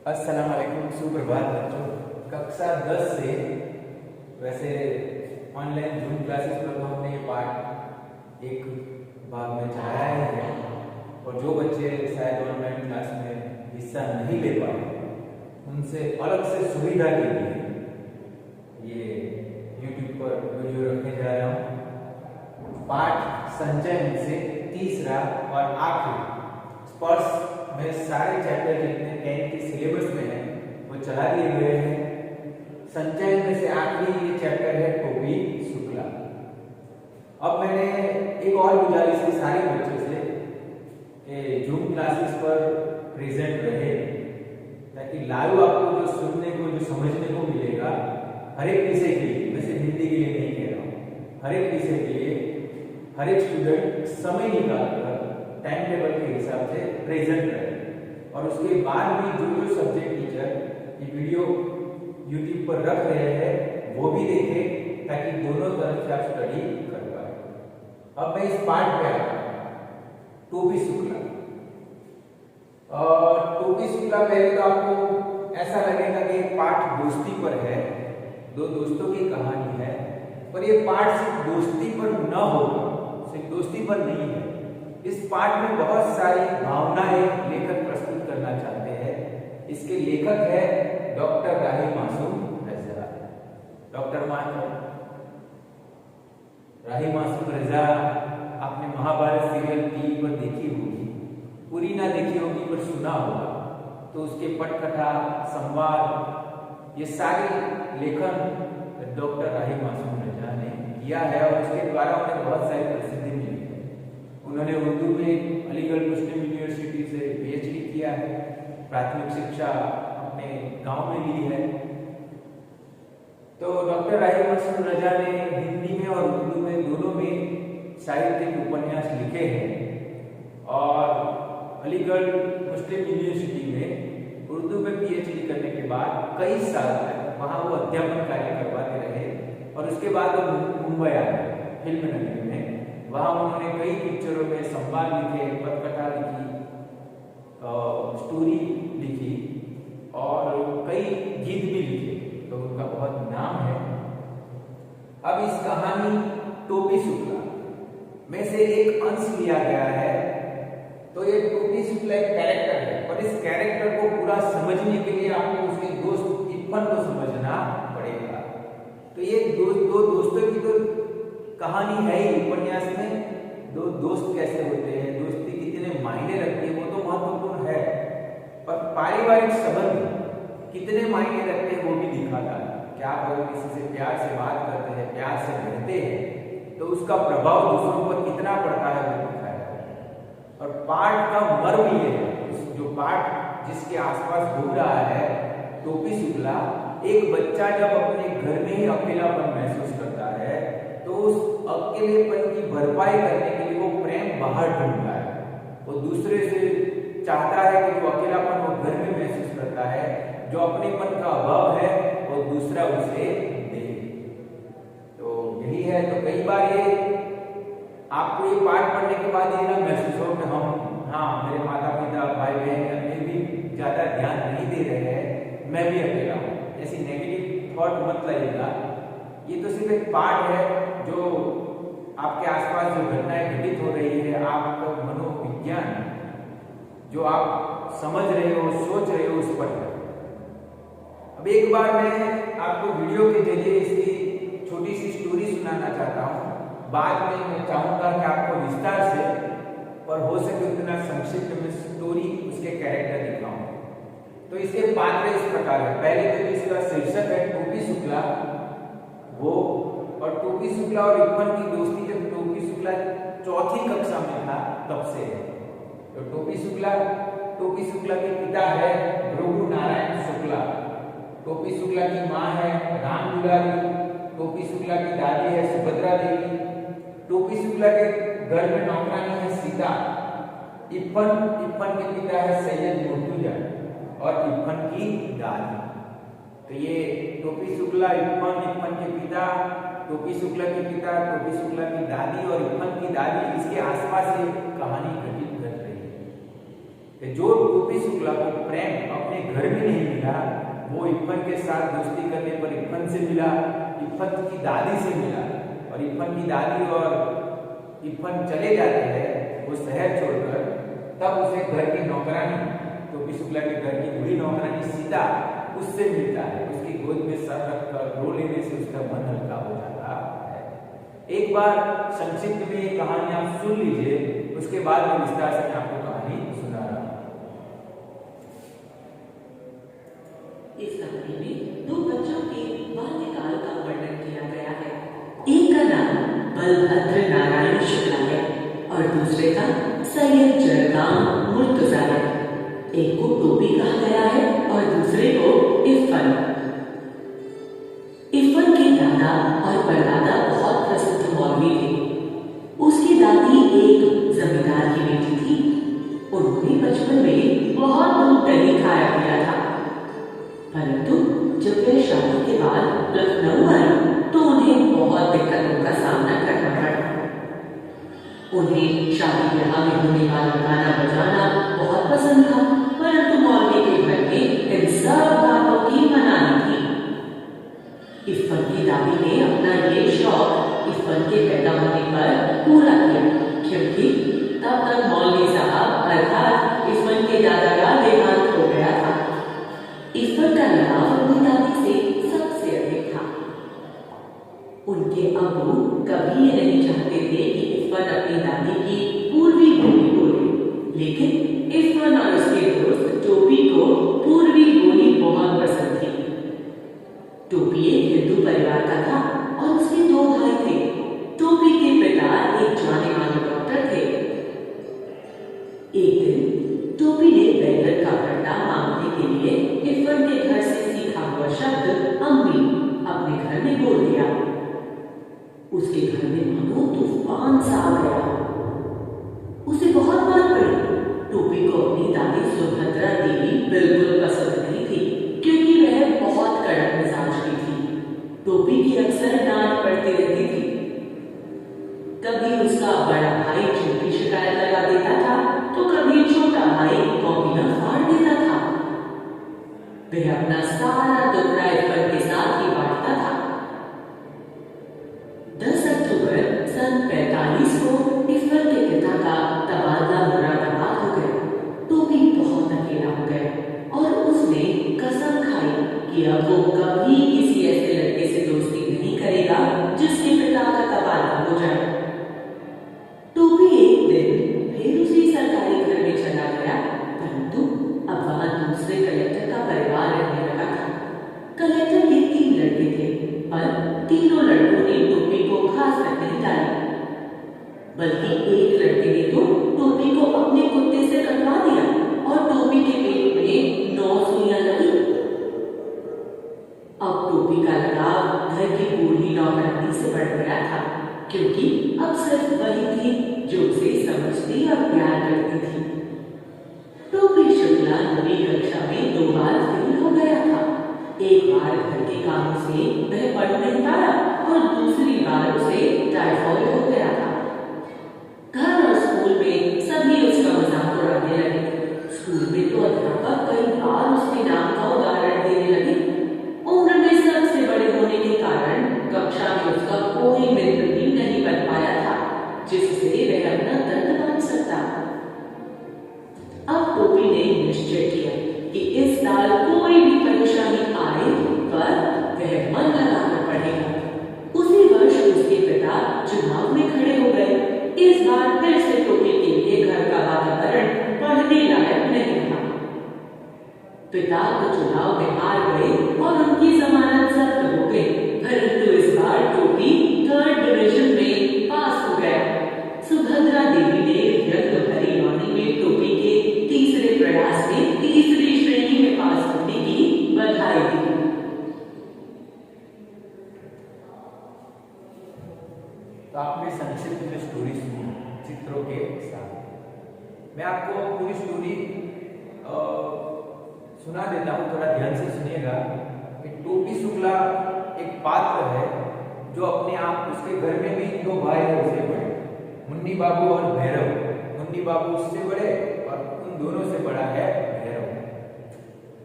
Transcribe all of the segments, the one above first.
अस्सलाम वालेकुम, सुप्रभात बच्चों। कक्षा 10 से वैसे ऑनलाइन जूम क्लासेस पर तो हमने ये पाठ एक भाग में चलाया ही है, और जो बच्चे शायद ऑनलाइन क्लास में हिस्सा नहीं ले पाए उनसे अलग से सुविधा के लिए ये यूट्यूब पर वीडियो रखने जा रहा हूँ। पाठ संचय में से तीसरा और आखिरी स्पर्श में सारे चैप्टर जितने 10 के सिलेबस में है वो चला दिए गए हैं। संचय में से आखिरी ये चैप्टर है टोपी शुक्ला। अब मैंने एक और गुजारिश की सारे बच्चों से कि जूम क्लासेस पर प्रेजेंट रहे, ताकि लाइव आपको जो सुनने को जो समझने को मिलेगा हर एक विषय के लिए, वैसे हिंदी के लिए नहीं कह रहा हूँ, हर एक विषय के लिए हर एक स्टूडेंट समय निकालकर टाइम टेबल के हिसाब से प्रेजेंट रहे, और उसके बाद भी जो सब्जेक्ट टीचर ये वीडियो यूट्यूब पर रख रहे हैं वो भी देखें, ताकि दोनों तरफ से आप स्टडी कर पाए। अब मैं इस पार्ट पे आता हूं, टोपी शुक्ला। टोपी शुक्ला पहले तो आपको ऐसा लगेगा कि पाठ दोस्ती पर है, दो दोस्तों की कहानी है, पर ये पाठ सिर्फ दोस्ती पर न होगा, सिर्फ दोस्ती पर नहीं है। इस पाठ में बहुत सारी भावनाएं लेखक प्रस्तुत करना चाहते हैं। इसके लेखक है डॉक्टर राही मासूम रजा। डॉक्टर राही मासूम रजा आपने महाभारत सीरियल टीवी पर देखी होगी, पूरी ना देखी होगी पर सुना होगा, तो उसके पटकथा, संवाद, ये सारे लेखन डॉक्टर राही मासूम रजा ने किया है, और उसके द्वारा उन्हें बहुत सारी प्रसिद्धि मिली है। उन्होंने उर्दू में अलीगढ़ मुस्लिम यूनिवर्सिटी से पीएचडी किया है, प्राथमिक शिक्षा अपने गांव में ली है। तो डॉक्टर राही मासूम रजा ने हिंदी में और उर्दू में दोनों में साहित्यिक उपन्यास लिखे हैं, और अलीगढ़ मुस्लिम यूनिवर्सिटी में उर्दू में पीएचडी करने के बाद कई साल तक वहाँ वो अध्यापन कार्य करवाते रहे, और उसके बाद वो मुंबई आ गए फिल्म नगरी में। वहाँ उन्होंने कई पिक्चरों में संवाद लिखे, पटकथा लिखी, स्टोरी लिखी, और कई गीत भी लिखे, तो उनका बहुत नाम है। अब इस कहानी टोपी शुक्ला में से एक अंश लिया गया है, तो ये टोपी शुक्ला एक कैरेक्टर है, और इस कैरेक्टर को पूरा समझने के लिए आपको उसके दोस्त इप्पन को समझना पड़ेगा। तो ये दो दोस्तों की तो कहानी है ही, उपन्यास में दो दोस्त कैसे होते हैं, दोस्ती कितने मायने रखती है वो तो महत्वपूर्ण है, पर पारिवारिक संबंध कितने मायने रखते हैं वो भी दिखाता है। क्या आप अगर किसी से प्यार से बात करते हैं, प्यार से रहते हैं, तो उसका प्रभाव दूसरों पर कितना पड़ता है वो दिखाया है। और पाठ का मर्म ये है, जो पाठ जिसके आसपास घूम रहा है टोपी शुक्ला, एक बच्चा जब अपने घर में ही अकेलापन महसूस करता है, तो उस अकेलेपन की भरपाई करने के लिए वो प्रेम बाहर ढूंढता है, वो दूसरे से चाहता है कि जो अकेलापन वो घर में महसूस करता है, जो अपनेपन का अभाव है, वो दूसरा उसे दे। तो यही है। तो कई बार ये आपको ये पाठ पढ़ने के बाद ये ना महसूस हो कि मेरे माता पिता, भाई बहन मेरे भी ज्यादा ध्यान नहीं दे रहे हैं, मैं भी अकेला हूँ, ऐसी नेगेटिव थॉट मत लाइएगा। ये तो सिर्फ एक पाठ है, जो आपके आसपास जो घटनाएं घटित हो रही है, आपका मनोविज्ञान जो आप समझ रहे हो, सोच रहे हो, उस पर है। अब एक बार मैं आपको वीडियो के जरिए इसकी छोटी सी स्टोरी सुनाना चाहता हूँ। बाद में मैं चाहूंगा कि आपको विस्तार से और हो सके उतना संक्षिप्त में स्टोरी, उसके कैरेक्टर दिखाऊं। तो इसके पात्र इस प्रकार है। पहले तो इसका शीर्षक है टोपी शुक्ला, वो, और टोपी शुक्ला और इप्पन की दोस्ती जब टोपी शुक्ला चौथी कक्षा में था तब से है। तो टोपी शुक्ला के पिता है भृगु नारायण शुक्ला, टोपी शुक्ला की माँ है राम दुलारी, टोपी शुक्ला की दादी है सुभद्रा देवी, टोपी शुक्ला के घर में नौकरानी है सीता, इप्पन के पिता है सैयद मुर्तुजा, और इप्पन की दादी। तो ये टोपी शुक्ला, इप्पन के पिता, टोपी शुक्ला के पिता, टोपी शुक्ला की दादी और इप्पन की दादी, इसके आसपास ये कहानी घटित कर रही है। कि जो टोपी शुक्ला को प्रेम अपने घर में नहीं मिला, वो इफ्फन के साथ दोस्ती करने पर इफ्फन से मिला, इफ्फन की दादी से मिला, और इफ्फन की दादी और इफ्फन चले जाते हैं वो शहर छोड़कर। तब उसे घर की नौकरानी, टोपी शुक्ला के घर की बूढ़ी नौकरानी सीता, उससे मिलता है। उसकी गोद में सर रखकर रो लेने से उसका मन हल्का हो जाता है। एक बार संक्षिप्त में ये कहानी आप सुन लीजिए, उसके बाद मैं विस्तार से आपको कहानी सुना रहा हूं। इस कहानी में दो बच्चों के बाल्यकाल का वर्णन किया गया है। एक का नाम बलभद्र नारायण शुक्ला है और दूसरे का सैयद जरगाम मुर्तजा है। एक को टोपी कहा गया है और दूसरे को इफ्फन। इफ्फन के दादा और परदादा बहुत प्रसिद्ध मौलवी थे। उसकी दादी एक जमींदार की बेटी थी। उन्होंने बचपन में बहुत दूध दही खाया पिया था, परंतु जब वे शादी के बाद लखनऊ आई तो उन्हें बहुत दिक्कतों का सामना करना पड़ा। उन्हें शादी ब्याह में होने वाला गाना बजाना बहुत पसंद था, परंतु मौलवी के घर में इन सब बातों की मनाही थी। इफ्फन की दादी ने अपना ये शौक इफ्फन के पैदा होने पर पूरा किया, क्योंकि तब तक मौलवी साहब अर्थात इफ्फन के दादा का देहांत हो गया था। इफ्फन का लगाव अपनी दादी से सबसे अधिक था। उनके अब्बू कभी ये नहीं चाहते थे कि इफ्फन अपनी दादी की पूर्वी बोली बोले, लेकिन इफ्फन और उसके दोस्त टोपी को पूर्वी बोली बहुत पसंद थी। टोपी एक हिंदू परिवार का था और उसके दो भाई थे। टोपी के पिता एक जाने माने डॉक्टर थे। एक दिन टोपी ने बैंगन का भरता मांगने के लिए इफ्फन के घर से सीखा हुआ शब्द अम्मी अपने घर में बोल दिया। उसके घर में मानो तूफान सा आ गया। उसे बहुत मार पड़ी। टोपी को अपनी दादी सुभद्रा देवी बिल्कुल पसंद नहीं थी, क्योंकि वह बहुत कड़क मिजाज की थी। टोपी की अक्सर डांट पड़ती रहती थी। कभी उसका बड़ा भाई छोटी शिकायत लगा देता था तो कभी छोटा भाई कॉपियां फाड़ देता था। वह अपना सारा दुखड़ा इफ्फन के साथ ही बांटता था। 10 अक्टूबर सन 45 को इफ्फन के पिता का तबादला मुरादाबाद हो गया। टोपी बहुत अकेला हो गया और उसने कसम खाई कि अब वो कभी किसी ऐसे लड़के से दोस्ती नहीं करेगा जिसके पिता का तबादला हो जाए। टोपी एक दिन फिर उसी सरकारी घर में चला गया, परंतु अब वहां दूसरे कलेक्टर का परिवार रहने लगा था। कलेक्टर के 3 लड़के थे, पर तीनों लड़कों ने टोपी को खास तक नहीं डाली, बल्कि एक लड़के ने तो टोपी को अपने कुत्ते से कटवा दिया और टोपी के पेट में 9 सुइयां लगी। अब टोपी का लगाव घर की बूढ़ी नौकरानी से बढ़ गया था, क्योंकि अब सिर्फ वही थी जो उसे समझती और प्यार करती थी। टोपी शुक्ला 9वीं कक्षा में 2 बार फेल हो गया था। एक बार घर के कामों से वह पढ़ नहीं पाया और दूसरी बार उसे टाइफाइड हो गया था। घर और स्कूल में सभी उसका मजाक उड़ाने लगे। स्कूल में तो अध्यापक कई बार उसके नाम का उदाहरण देने लगे। उम्र में सबसे बड़े होने के कारण कक्षा में उसका कोई मित्र भी नहीं बन पाया था जिससे वह अपना दर्द बांट सकता। अब टोपी ने निश्चय किया कि इस साल कोई भी परेशानी आए पर वह मन लगाकर पढ़ेगा। उसी वर्ष उसके पिता चुनाव में खड़े हो गए। इस बार फिर से टोपी के लिए घर का वातावरण पढ़ने लायक नहीं था। पिता तो चुनाव में हार गए और उनकी जमानत जब्त हो गई, परंतु इस बार टोपी 3rd डिवीजन में पास हो गया। सुभद्रा देवी ने व्यक्त भरी वाणी में टोपी के तीसरे प्रयास में तीसरी श्रेणी में पास होने की बधाई दी। तो आपने संक्षिप्त में स्टोरी सुनी चित्रों के साथ। मैं आपको पूरी स्टोरी सुना देता हूँ, थोड़ा ध्यान से सुनिएगा। कि टोपी शुक्ला एक पात्र है जो अपने आप, उसके घर में भी 2 भाई हैं उससे बड़े, मुन्नी बाबू और भैरव। मुन्नी बाबू उससे बड़े और उन उन दोनों से बड़ा है भैरव।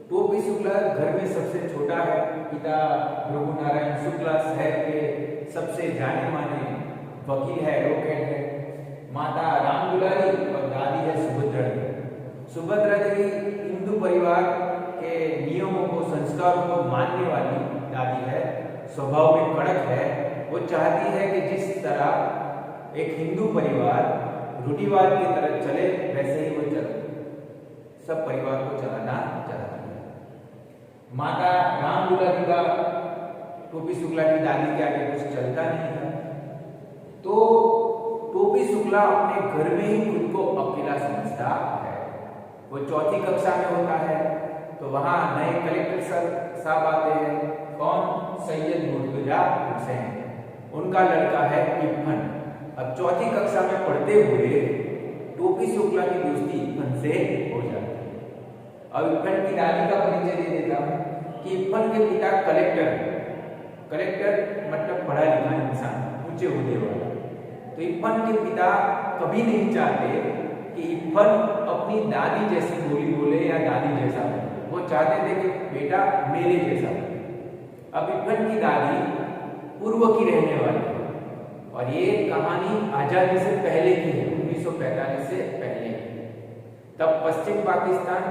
टोपी शुक्ला घर में सबसे छोटा है। पिता भृगु नारायण शुक्ला शहर के सबसे जाने माने वकील है, एडवोकेट है। माता राम दुलारी और दादी है सुभद्रा देवी। सुभद्रा देवी हिंदू परिवार के नियमों को, संस्कारों को मानने वाली दादी है। स्वभाव में कड़क है। वो चाहती है कि जिस तरह एक हिंदू परिवार रूढ़िवाद की तरह चले, वैसे ही वो सब परिवार को चलाना चाहती है। माता राम दुलारी का टोपी शुक्ला की दादी के आगे कुछ चलता नहीं था, तो टोपी शुक्ला अपने घर में ही खुद को अकेला समझता है। वो चौथी कक्षा में होता है तो वहां नए कलेक्टर साहब आते हैं। कौन? सैयद मुर्तजा हुसैन। उनका लड़का है इब्बन। अब चौथी कक्षा में पढ़ते हुए टोपी शुक्ला की दोस्ती इब्बन से हो जाती है। अब इब्बन की दादी का परिचय दे देता हूं कि इब्बन के पिता कलेक्टर मतलब पढ़ा लिखा इंसान, ऊंचे ओहदे वाला। तो इब्बन के पिता कभी नहीं चाहते कि इब्बन अपनी दादी जैसी बोली बोले या दादी जैसा बोले। वो चाहते थे कि बेटा मेरे जैसा बोले। अब इब्बन की दादी पूर्व की रहने वाली है और ये कहानी आजादी से पहले की है, 1945 से पहले की। तब पश्चिम पाकिस्तान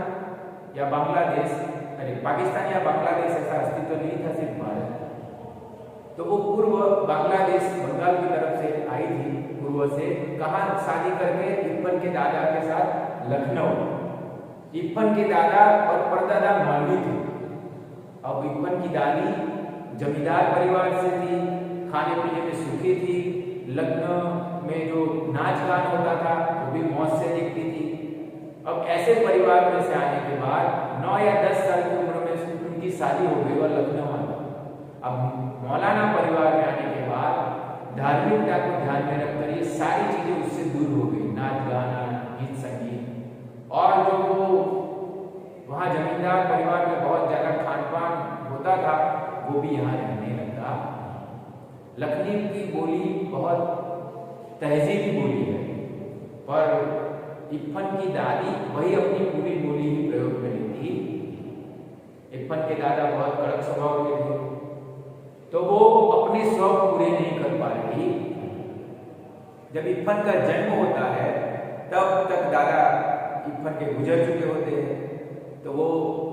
या बांग्लादेश, पाकिस्तान या बांग्लादेश ऐसा अस्तित्व नहीं था, सिर्फ भारत। तो वो पूर्व बांग्लादेश बंगाल की तरफ से आई थी, पूर्व से। कहाँ शादी करके? इब्बन के दादा के साथ लखनऊ। इब्बन के दादा और परदादा मौलवी थे। अब इब्बन की दादी जमींदार परिवार से थी, खाने पीने में सूखी थी, लखनऊ में जो नाच गान होता था वो भी मौज से देखती थी। अब ऐसे परिवार में से आने के बाद 9 या 10 साल की उम्र में उनकी शादी हो गई और लखनऊ आ गई। अब मौलाना परिवार में आने के बाद धार्मिकता को ध्यान में रखकर ये सारी चीजें उससे दूर हो गई, नाच गाना, गीत संगीत। और जो वो वहाँ जमींदार परिवार में बहुत ज्यादा खान पान होता था, वो भी यहाँ रहने लगा। लखनऊ की बोली बहुत तहजीबी बोली है, पर इब्बन की दादी वही अपनी पूरी बोली ही प्रयोग में लेती। इब्बन के दादा बहुत कड़क स्वभाव के थे, तो वो अपने शौक पूरे नहीं कर पा रही। जब इब्बन का जन्म होता है तब तक दादा इब्बन के गुजर चुके होते हैं, तो वो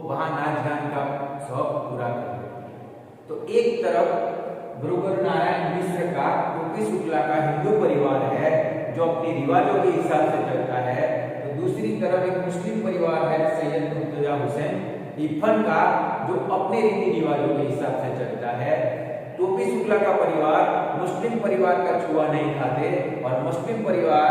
वहां नाच गान का शौक पूरा कर देते हैं। तो एक तरफ भृगु नारायण मिश्र का टोपी शुक्ला का हिंदू परिवार है जो अपने रिवाजों के हिसाब से चलता है, तो दूसरी तरफ एक मुस्लिम परिवार है सैयद मुर्तजा हुसैन इब्बन का, जो अपने रीति रिवाजों के हिसाब से चलता है। टोपी शुक्ला का परिवार मुस्लिम परिवार का छुआ नहीं खाते और मुस्लिम परिवार,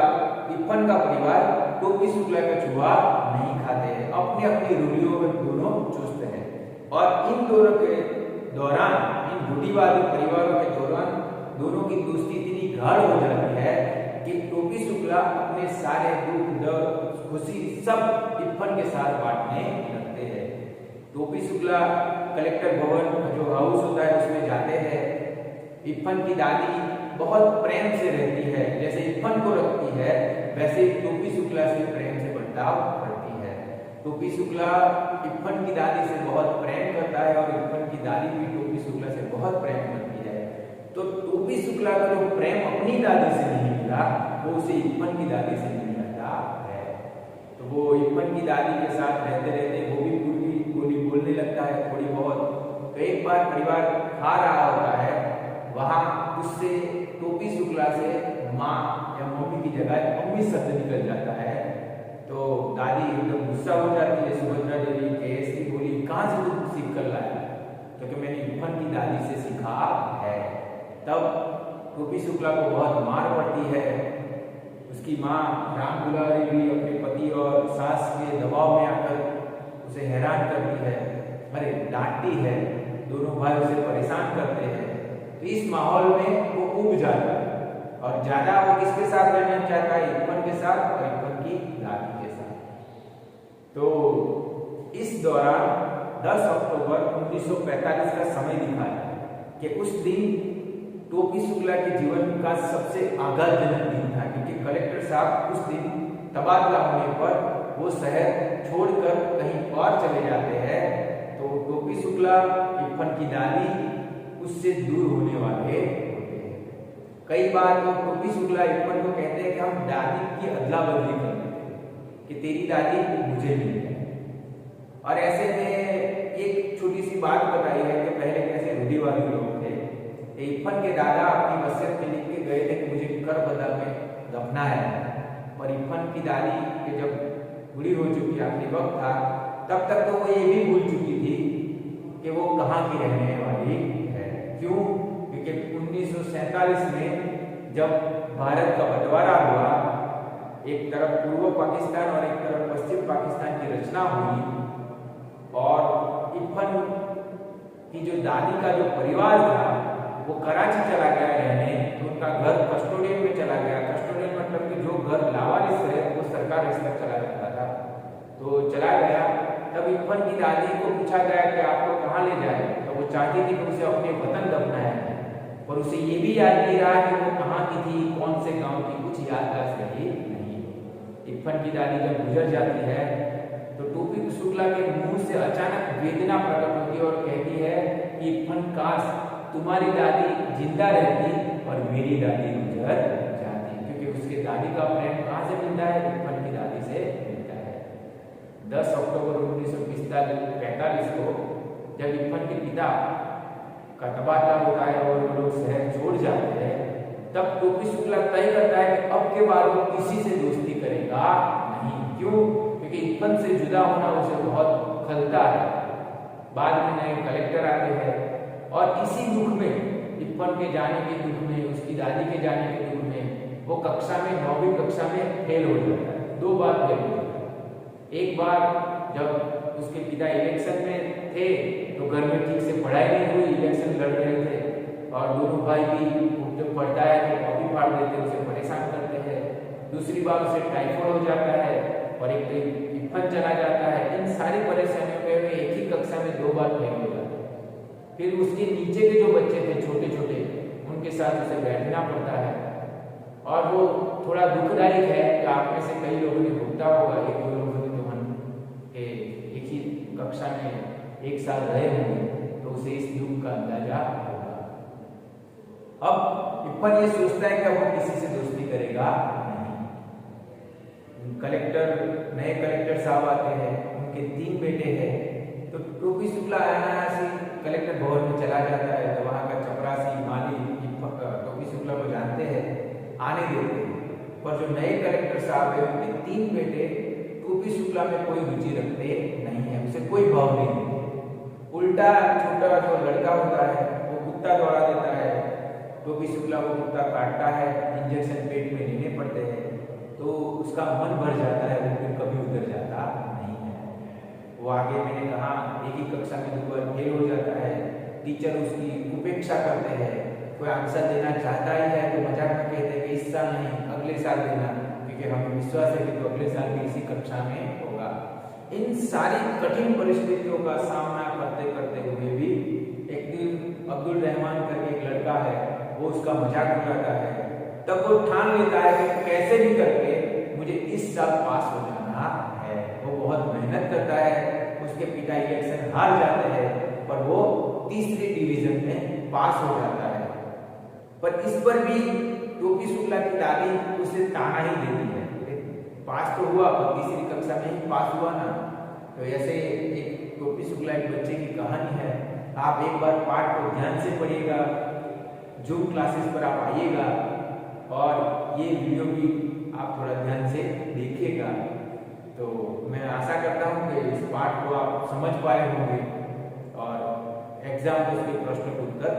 इब्बन का परिवार टोपी शुक्ला का छुआ नहीं खाते। अपनी अपनी रूढ़ियों में दोनों चुस्त हैं। और इन दोनों के दौरान, इन रूढ़िवादी परिवारों के दौरान दोनों की दोस्ती इतनी गाढ़ हो जाती है कि टोपी शुक्ला अपने सारे दुख दर्द खुशी सब इब्बन के साथ बांटने लगते हैं। टोपी शुक्ला कलेक्टर भवन जो हाउस होता है उसमें जाते हैं। इब्बन की दादी बहुत प्रेम से रहती है, जैसे इब्बन को रखती है वैसे टोपी शुक्ला से प्रेम से बर्ताव करती है। टोपी शुक्ला इब्बन की दादी से बहुत प्रेम करता है और इब्बन की दादी भी टोपी शुक्ला से बहुत प्रेम करती है। तो टोपी शुक्ला का जो प्रेम अपनी दादी से नहीं मिला वो उसे इब्बन की दादी से मिल जाता है। तो वो इब्बन की दादी के साथ रहते रहते वो भी पूरी बोली बोलने लगता है थोड़ी बहुत। तो एक बार परिवार खा रहा होता है, वहां उससे टोपी शुक्ला से माँ या मम्मी की जगह मम्मी शब्द निकल जाता है। तो दादी एकदम गुस्सा हो जाती है, सुभद्रा देवी के ऐसी बोली कहाँ से तुम सीख कर लाया? क्योंकि मैंने इब्बन की दादी से सीखा है। तब टोपी शुक्ला को बहुत मार पड़ती है। उसकी माँ राम दुलारी भी अपने पति और सास के दबाव में आकर उसे हैरान करती है, अरे डांटती है, दोनों भाई उसे परेशान करते हैं। तो इस माहौल में वो उब जाता है और ज्यादा वो किसके साथ रहना चाहता है? इब्बन के साथ और इब्बन की दादी के साथ। तो इस दौरान 10 अक्टूबर 1945 का समय दिखाया कि उस दिन टोपी शुक्ला के जीवन का सबसे आघातजनक दिन था, क्योंकि कलेक्टर साहब उस दिन तबादला होने पर वो शहर छोड़कर कहीं और चले जाते हैं तो टोपी शुक्ला इप्पन की दादी उससे दूर होने वाले होते हैं। कई बार तो टोपी शुक्ला इप्पन को कहते हैं कि हम दादी की अदला बदली कर देते हैं कि तेरी दादी मुझे मिल जाए। और ऐसे में एक छोटी सी बात बताई है कि पहले कैसे रूढ़िवादी लोग थे। इप्पन के दादा अपनी वसीयत में लिख के गए थे कि मुझे करबला में दफना है, और इप्पन की दादी के जब बूढ़ी हो चुकी आखिरी वक्त था तब तक तो वो ये भी भूल चुकी थी कि वो कहाँ की रहने वाली है। क्यों? क्योंकि 1947 में जब भारत का बंटवारा हुआ, एक तरफ पूर्व पाकिस्तान और एक तरफ पश्चिम पाकिस्तान की रचना हुई, और इप्पन की जो दादी का जो परिवार था वो कराची चला गया रहने, तो उनका घर कस्टोडियन में चला गया। कस्टोडियन मतलब कि जो घर लावारिस है वो सरकार इस तक चला जाता था, तो चला गया। तब इप्पन की दादी को पूछा गया कि आपको कहाँ ले जाए, तो वो चाहती थी कि उसे अपने वतन दफनाया जाए, और उसे ये भी याद नहीं रहा कि वो कहाँ की थी, कौन से गांव की, कुछ याददाश्त रही नहीं। इप्पन की दादी जब गुजर जाती है तो टोपी शुक्ला के मुंह से अचानक वेदना प्रकट होती है और कहती है कि इप्पन काश तुम्हारी दादी जिंदा रहती और मेरी दादी गुजर जाती, क्योंकि उसके दादी का प्रेम कहाँ से मिलता है? इप्पन की दादी से मिलता है। 10 अक्टूबर 1945 को जब इप्पन के पिता का तबादला होता है और वो लोग शहर छोड़ जाते हैं, तब टोपी शुक्ला तय करता है कि अब के बाद वो किसी से दोस्ती करेगा नहीं। क्यों? क्योंकि इप्पन से जुदा होना उसे बहुत खलता है। बाद में नए कलेक्टर आते हैं, और इसी दुख में, इप्पन के जाने के दुख में, उसकी दादी के जाने के दुख में, वो कक्षा में 9वीं कक्षा में फेल हो जाता है। 2 बार फेल हो जाता है। एक बार जब उसके पिता इलेक्शन में थे तो घर में ठीक से पढ़ाई नहीं हुई, इलेक्शन लड़ रहे थे, और दोनों भाई भी जब पढ़ता है तो कॉपी फाड़ देते, उसे परेशान करते हैं। दूसरी बार उसे टाइफाइड हो जाता है, और एक तो इप्पन चला जाता है। इन सारी परेशानियों में एक ही कक्षा में 2 बार फेल हो जाता है। फिर उसके नीचे के जो बच्चे थे छोटे छोटे, उनके साथ उसे बैठना पड़ता है, और वो थोड़ा दुखदायक है कि आप में से कई लोगों ने भुगता होगा, 1-2 लोगों ने तो हम एक ही कक्षा में 1 साल रहे होंगे, तो उसे इस दुख का अंदाजा होगा। अब इप्पन ये सोचता है कि अब वो किसी से दोस्ती करेगा नहीं। नए कलेक्टर साहब आते हैं, उनके 3 बेटे हैं, तो टोपी शुक्ला अनायासी कलेक्टर भवन में चला जाता है। तो वहाँ का चपरासी माली टोपी शुक्ला को जानते हैं, आने देते हैं। पर जो नए कलेक्टर साहब है, उनके 3 बेटे टोपी शुक्ला में कोई रुचि रखते नहीं है, उसे कोई भाव नहीं देते। उल्टा छोटा जो लड़का होता है वो कुत्ता दौड़ा देता है, टोपी शुक्ला को कुत्ता काटता है, इंजेक्शन पेट में लेने पड़ते हैं, तो उसका मन भर जाता है, वो फिर कभी उतर जाता नहीं है। वो आगे मैंने कहा एक ही कक्षा में 2 बार फेल हो जाता है, टीचर उसकी उपेक्षा करते हैं, कोई आंसर देना चाहता ही है तो मजाक में कहते हैं कि इस साल नहीं अगले साल देना, क्योंकि हमें विश्वास है कि तो अगले साल भी इसी कक्षा में होगा। इन सारी कठिन परिस्थितियों का सामना करते करते हुए भी एक दिन अब्दुल रहमान करके एक लड़का है, वो उसका मजाक उड़ाता है, तब वो ठान लेता है कि कैसे भी करके मुझे इस साल पास हो जाना है। वो बहुत मेहनत करता है, उसके पिता इलेक्शन हार जाते हैं, पर वो तीसरी डिवीजन में पास हो जाता है। पर इस पर भी टोपी शुक्ला की दादी उसे ताना ही देती है, पास तो हुआ पर तीसरी कक्षा में ही पास हुआ ना। तो ऐसे एक टोपी शुक्ला एक बच्चे की कहानी है। आप एक बार पाठ को ध्यान से पढ़िएगा, जूम क्लासेस पर आप आइएगा, और ये वीडियो भी आप थोड़ा ध्यान से देखिएगा। तो मैं आशा करता हूँ कि इस पाठ को आप समझ पाए होंगे और एग्जाम में उसके प्रश्न को उत्तर